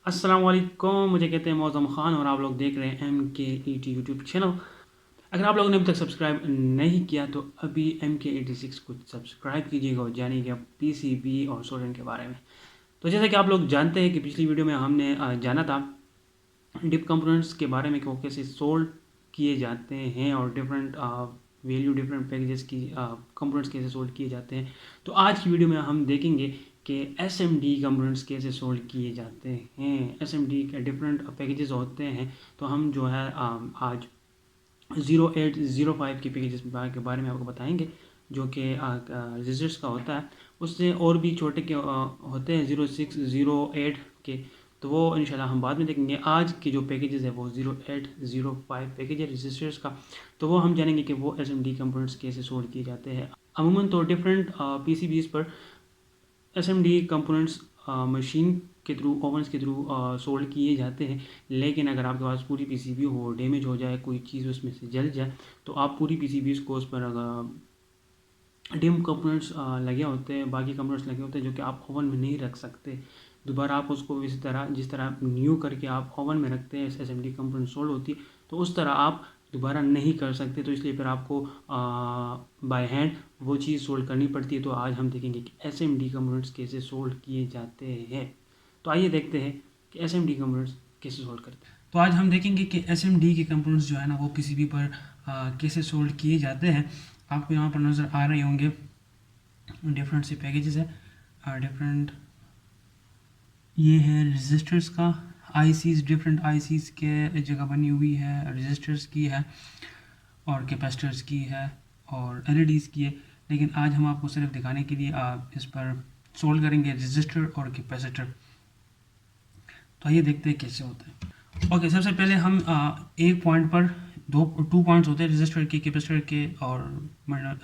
अस्सलाम वालेकुम, मुझे कहते हैं मौज़म ख़ान और आप लोग देख रहे हैं MK80 यूट्यूब चैनल। अगर आप लोगों ने अभी तक सब्सक्राइब नहीं किया तो अभी MK86 को सब्सक्राइब कीजिएगा और जानिएगा PCB और सोल्डरिंग के बारे में। तो जैसा कि आप लोग जानते हैं कि पिछली वीडियो में हमने जाना था डिप कंपोनेंट्स के बारे में कि वो कैसे सोल्ड किए जाते हैं और डिफरेंट वैल्यू डिफरेंट पैकेजेस की कंपोनेंट्स कैसे सोल्ड किए जाते हैं। तो आज की वीडियो में हम देखेंगे कि SMD कंपोनेंट्स कैसे सोल्ड किए जाते हैं। SMD के डिफरेंट पैकेजेस होते हैं, तो हम जो है आज 0805 के पैकेजेस के बारे में आपको बताएंगे, जो कि रजिस्टर्स का होता है। उससे और भी छोटे के होते हैं 0608 के, तो वो इंशाल्लाह हम बाद में देखेंगे। आज के जो पैकेजेस है वो 0805 पैकेज है रजिस्टर्स का, तो वो हम जानेंगे कि वो SMD कंपोनेंट्स कैसे सोल्ड किए जाते हैं। अमूमन तो डिफरेंट PCBs पर SMD कंपोनेंट्स मशीन के थ्रू, ओवंस के थ्रू सोल्ड किए जाते हैं। लेकिन अगर आपके पास पूरी PCB हो, डैमेज हो जाए, कोई चीज़ उसमें से जल जाए, तो आप पूरी PCBs को उस पर डिम कंपोनेंट्स लगे होते हैं, बाकी कंपोनेंट्स लगे होते हैं जो कि आप ओवन में नहीं रख सकते। दोबारा आप उसको इसी तरह, जिस तरह न्यू करके आप ओवन में रखते हैं SMD कंपोनेंट सोल्ड होती है, तो उस तरह आप दोबारा नहीं कर सकते। तो इसलिए फिर आपको बाय हैंड वो चीज़ सोल्ड करनी पड़ती है। तो आज हम देखेंगे कि SMD कंपोनेंट्स कैसे सोल्ड किए जाते हैं। तो आइए देखते हैं कि SMD कंपोनेंट्स कैसे सोल्ड करते हैं। तो आज हम देखेंगे कि SMD के कंपोनेंट्स जो है ना वो PCB पर कैसे सोल्ड किए जाते हैं। आपको यहाँ पर नज़र आ रहे होंगे डिफरेंट से पैकेजेस है, डिफरेंट ये है रजिस्टर्स का आईसीज, डिफरेंट आईसीज के जगह बनी हुई है, रजिस्टर्स की है और कैपेसिटर्स की है और एलईडीज़ की है। लेकिन आज हम आपको सिर्फ दिखाने के लिए आप इस पर सोल्व करेंगे रजिस्टर और कैपेसिटर। तो आइए देखते हैं कैसे होता है। ओके, सबसे पहले हम एक पॉइंट पर टू पॉइंट्स होते हैं रजिस्टर के, कैपेसिटर के और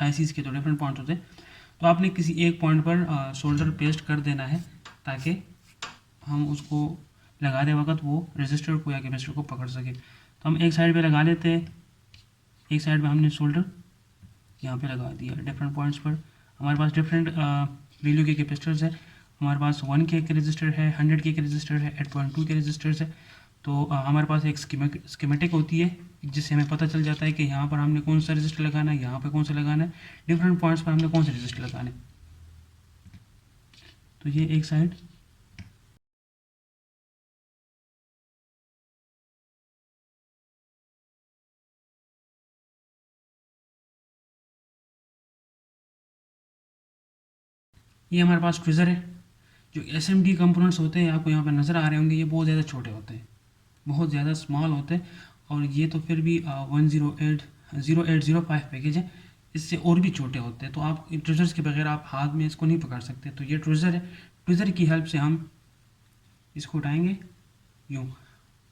आईसीज के, तो डिफरेंट पॉइंट्स होते हैं। तो आपने किसी एक पॉइंट पर सोल्डर पेस्ट कर देना है ताकि हम उसको लगाते वक्त वो रजिस्टर को या कैपेसिटर को पकड़ सके। तो हम एक साइड पे लगा लेते हैं, एक साइड पे हमने सोल्डर यहाँ पे लगा दिया। डिफरेंट पॉइंट्स पर हमारे पास डिफरेंट वैल्यू के कैपेसिटर्स है। हमारे पास 1K के रजिस्टर है, 100K के रजिस्टर है, 8.2 के रजिस्टर्स है। तो हमारे पास एक स्कीमेटिक होती है जिससे हमें पता चल जाता है कि यहाँ पर हमने कौन सा रजिस्टर लगाना है, यहाँ पर कौन सा लगाना है, डिफरेंट पॉइंट्स पर हमने कौन सा रजिस्टर लगाना है। तो ये एक साइड ये हमारे पास ट्विज़र है। जो SMD कंपोनेंट्स होते हैं आपको यहाँ पर नज़र आ रहे होंगे, ये बहुत ज़्यादा छोटे होते हैं, बहुत ज़्यादा स्मॉल होते हैं। और ये तो फिर भी 0805 पैकेज है, इससे और भी छोटे होते हैं। तो आप ट्विज़र्स के बगैर आप हाथ में इसको नहीं पकड़ सकते। तो ये ट्विज़र है, ट्विज़र की हेल्प से हम इसको उठाएंगे, यूँ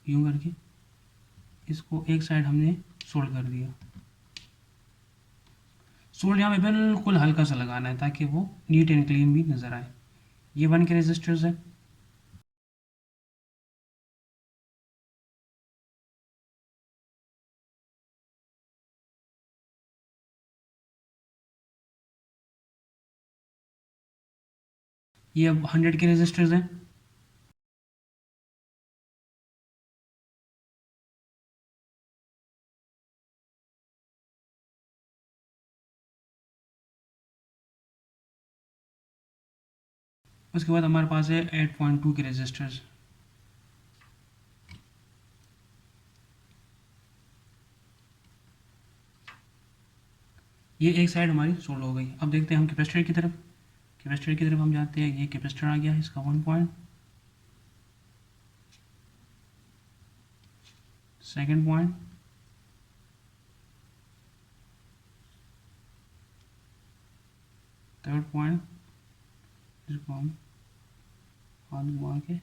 यूँ करके इसको एक साइड हमने सोल्ड कर दिया। सोल्ड यहाँ पे बिल्कुल हल्का सा लगाना है ताकि वो नीट एंड क्लीन भी नज़र आए। ये 1K रजिस्टर्स है। ये अब 100K रजिस्टर्स हैं। उसके बाद हमारे पास है 8.2 के रजिस्टर्स। ये एक साइड हमारी सोल्ड हो गई। अब देखते हैं हम कैपेसिटर की तरफ। कैपेसिटर की तरफ हम जाते हैं। ये कैपेसिटर आ गया है, इसका 1 point, second point, third point, इसको हम हाथ घुमा के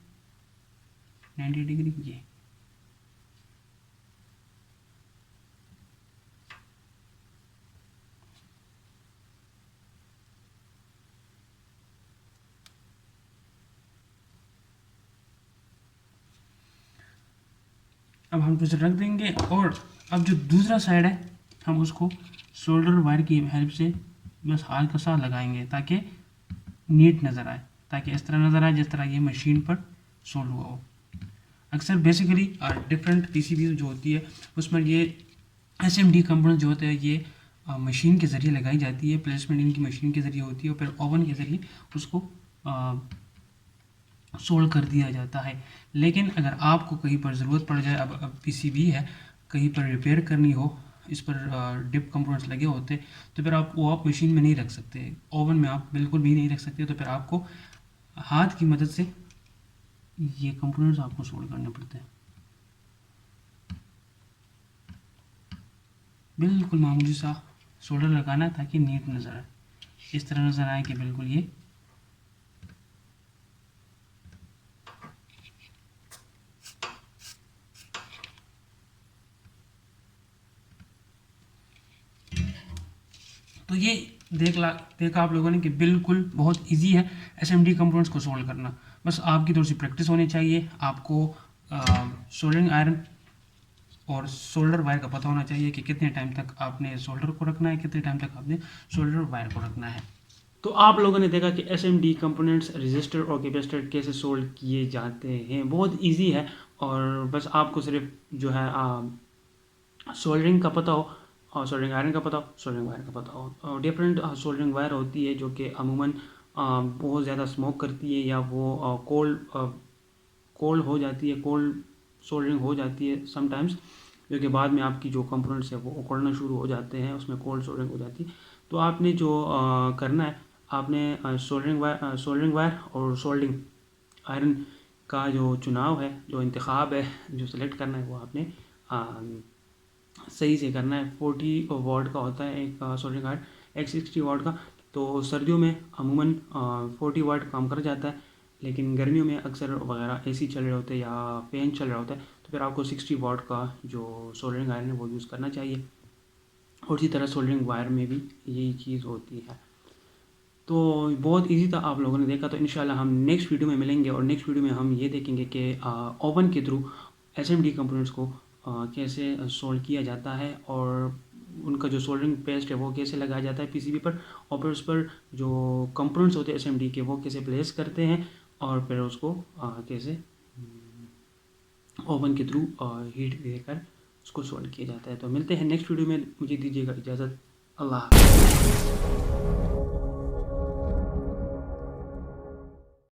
90 डिग्री ये। अब हम ट्विस्टर रख देंगे और अब जो दूसरा साइड है हम उसको शोल्डर वायर की हेल्प से बस हल्का सा लगाएंगे ताकि नीट नज़र आए, ताकि इस तरह नज़र आए जिस तरह ये मशीन पर सोल्ड हुआ हो। अक्सर बेसिकली डिफरेंट पीसीबी जो होती है उसमें ये एसएमडी कंपोनेंट जो होते हैं ये मशीन के ज़रिए लगाई जाती है, प्लेसमेंट इनकी मशीन के ज़रिए होती है और फिर ओवन के ज़रिए उसको सोल्ड कर दिया जाता है। लेकिन अगर आपको कहीं पर ज़रूरत पड़ जाए, अब पीसीबी है, कहीं पर रिपेयर करनी हो, इस पर डिप कंपोनेंट्स लगे होते, तो फिर आप मशीन में नहीं रख सकते, ओवन में आप बिल्कुल भी नहीं रख सकते, तो फिर आपको हाथ की मदद से ये कंपोनेंट्स आपको सोल्ड करने पड़ते हैं। बिल्कुल मामूली सा सोल्डर लगाना है ताकि नीट नज़र आए, इस तरह नज़र आए कि बिल्कुल ये तो ये देखा आप लोगों ने कि बिल्कुल बहुत इजी है एसएमडी कंपोनेंट्स को सोल्व करना। बस आपकी थोड़ी सी प्रैक्टिस होनी चाहिए, आपको सोल्डरिंग आयरन और सोल्डर वायर का पता होना चाहिए कि कितने टाइम तक आपने सोल्डर को रखना है, कितने टाइम तक आपने सोल्डर वायर को रखना है। तो आप लोगों ने देखा कि एसएमडी कंपोनेंट्स रेजिस्टर और कैपेसिटर कैसे सोल्व किए जाते हैं, बहुत इजी है। और बस आपको सिर्फ जो है सोल्डरिंग का पता हो और सोल्डरिंग आयरन का पता हो, सोल्डरिंग वायर का पता हो। डिफरेंट सोल्डरिंग वायर होती है जो कि अमूमन बहुत ज़्यादा स्मोक करती है या वो कोल्ड हो जाती है, कोल्ड सोल्डरिंग हो जाती है समटाइम्स, जो कि बाद में आपकी जो कंपोनेंट्स है वो उखड़ना शुरू हो जाते हैं, उसमें कोल्ड सोल्डरिंग हो जाती है। तो आपने जो करना है, आपने सोल्डरिंग वायर और सोल्डरिंग आयरन का जो चुनाव है, जो इंतखाब है, जो सेलेक्ट करना है वो आपने सही से करना है। 40 वाट का होता है एक सोल्डरिंग आयरन, एक 60 वाट का। तो सर्दियों में अमूमन 40 वाट काम कर जाता है, लेकिन गर्मियों में अक्सर वगैरह एसी चल रहे होते हैं या फैन चल रहा होता है, तो फिर आपको 60 वाट का जो सोल्डरिंग आयरन है वो यूज़ करना चाहिए। और इसी तरह सोल्डरिंग वायर में भी यही चीज़ होती है। तो बहुत इजी था, आप लोगों ने देखा। तो इंशाल्लाह हम नेक्स्ट वीडियो में मिलेंगे और नेक्स्ट वीडियो में हम ये देखेंगे कि ओवन के थ्रू एसएमडी कंपोनेंट्स को कैसे सोल्ड किया जाता है और उनका जो सोल्डरिंग पेस्ट है वो कैसे लगाया जाता है पीसीबी पर, और फिर उस पर जो कंपोनेंट्स होते हैं एसएमडी के वो कैसे प्लेस करते हैं और फिर उसको कैसे ओवन के थ्रू हीट देकर उसको सोल्ड किया जाता है। तो मिलते हैं नेक्स्ट वीडियो में, मुझे दीजिएगा इजाज़त। अल्लाह हाफ़िज़।